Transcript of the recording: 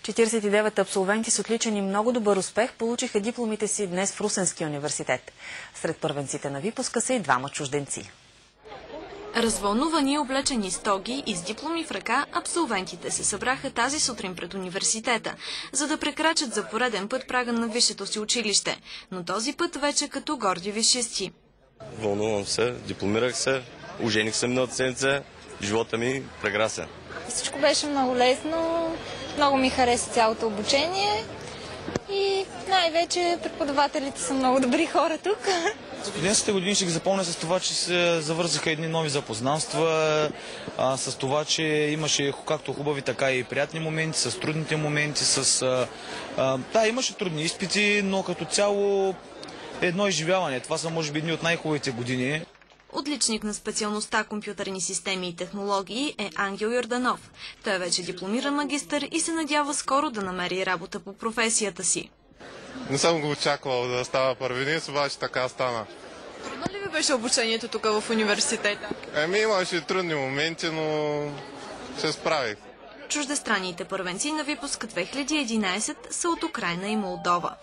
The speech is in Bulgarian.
49 абсолвенти с отличен и много добър успех получиха дипломите си днес в Русенския университет. Сред първенците на випуска са и двама чужденци. Развълнувани, облечени с тоги и с дипломи в ръка, абсолвентите се събраха тази сутрин пред университета, за да прекрачат за пореден път прага на висшето си училище, но този път вече като горди висшисти. Вълнувам се, дипломирах се, ожених се миналата седмица, живота ми прекрасен. Всичко беше много лесно, много ми хареса цялото обучение и най-вече преподавателите са много добри хора тук. Студентските години ще ги запомня с това, че се завързаха едни нови запознанства, с това, че имаше както хубави, така и приятни моменти, с трудните моменти, имаше трудни изпити, но като цяло едно изживяване. Това са може би едни от най-хубавите години. Отличник на специалността компютърни системи и технологии е Ангел Йорданов. Той е вече дипломиран магистър и се надява скоро да намери работа по професията си. Не съм го очаквал да става първенец, обаче така стана. Трудно ли ви беше обучението тук в университета? Имаше трудни моменти, но се справих. Чуждестранните първенци на випуск 2011 са от Украйна и Молдова.